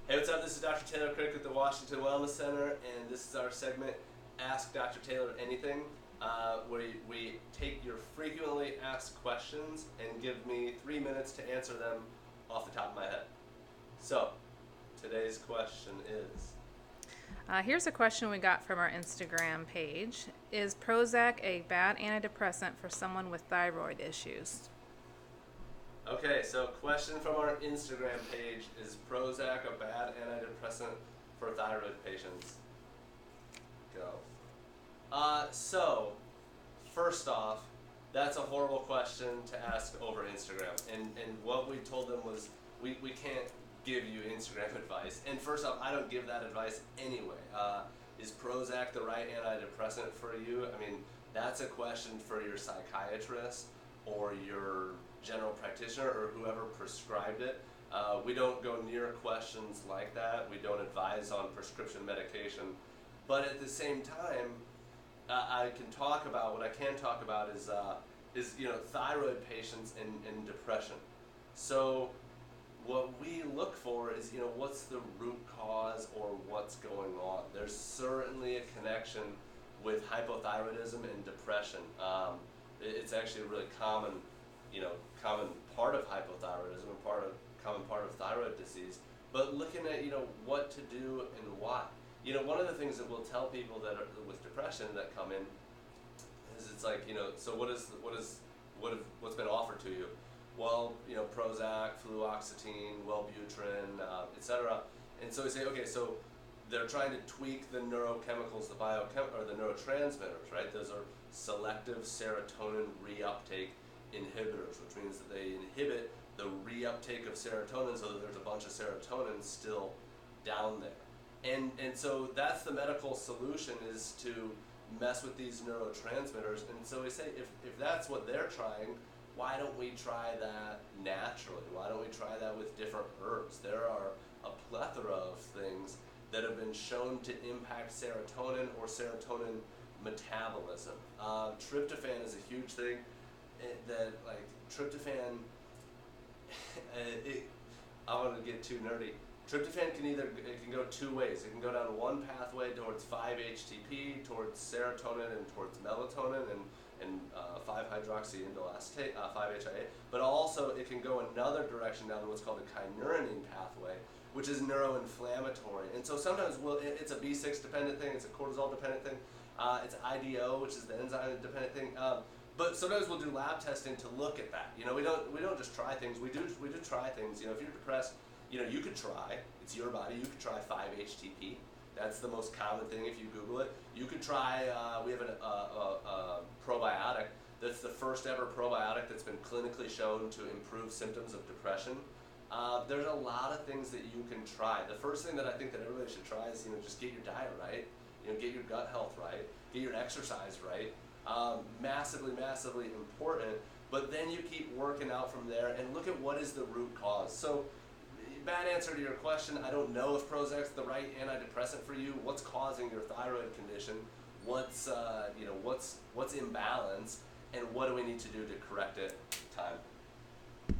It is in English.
Hey, what's up? This is Dr. Taylor Crick at the Washington Wellness Center, and this is our segment, Ask Dr. Taylor Anything, where we take your frequently asked questions and give me 3 minutes to answer them off the top of my head. So, today's question is... Here's a question we got from our Instagram page. Is Prozac a bad antidepressant for someone with thyroid issues? Okay, so question from our Instagram page, is Prozac a bad antidepressant for thyroid patients? Go. So, first off, that's a horrible question to ask over Instagram. And what we told them was, we can't give you Instagram advice. And first off, I don't give that advice anyway. Is Prozac the right antidepressant for you? I mean, that's a question for your psychiatrist or your general practitioner or whoever prescribed it. We don't go near questions like that. We don't advise on prescription medication. But at the same time, I can talk about, what I can talk about is thyroid patients and depression. So what we look for is, what's the root cause or what's going on. There's certainly a connection with hypothyroidism and depression. It's actually a really common part of hypothyroidism and common part of thyroid disease. But looking at, what to do and why. One of the things that we'll tell people that are with depression that come in is it's like, so what's been offered to you? Well, Prozac, fluoxetine, Wellbutrin, etc. And so we say, okay, so they're trying to tweak the neurochemicals, or the neurotransmitters, right? Those are selective serotonin reuptake inhibitors, which means that they inhibit the reuptake of serotonin so that there's a bunch of serotonin still down there. And so that's the medical solution, is to mess with these neurotransmitters. And so we say, if that's what they're trying, why don't we try that naturally? Why don't we try that with different herbs? There are a plethora of things that have been shown to impact serotonin or serotonin metabolism. Tryptophan is a huge thing. Tryptophan, I don't want to get too nerdy. Tryptophan can go two ways. It can go down one pathway towards 5-HTP, towards serotonin and towards melatonin and 5-hydroxyindolactate, 5-HIA. But also it can go another direction down what's called the kynurenine pathway, which is neuroinflammatory. And so sometimes it's a B6 dependent thing, it's a cortisol dependent thing, it's IDO, which is the enzyme dependent thing. But sometimes we'll do lab testing to look at that. We don't just try things. We do try things. If you're depressed, you could try. It's your body. You could try 5-HTP. That's the most common thing if you Google it. You could try. We have a probiotic. That's the first ever probiotic that's been clinically shown to improve symptoms of depression. There's a lot of things that you can try. The first thing that I think that everybody should try is just get your diet right. Get your gut health right. Get your exercise right. Massively important, but then you keep working out from there and look at what is the root cause. So, bad answer to your question, I don't know if Prozac's the right antidepressant for you. What's causing your thyroid condition? What's imbalance, and what do we need to do to correct it? Time.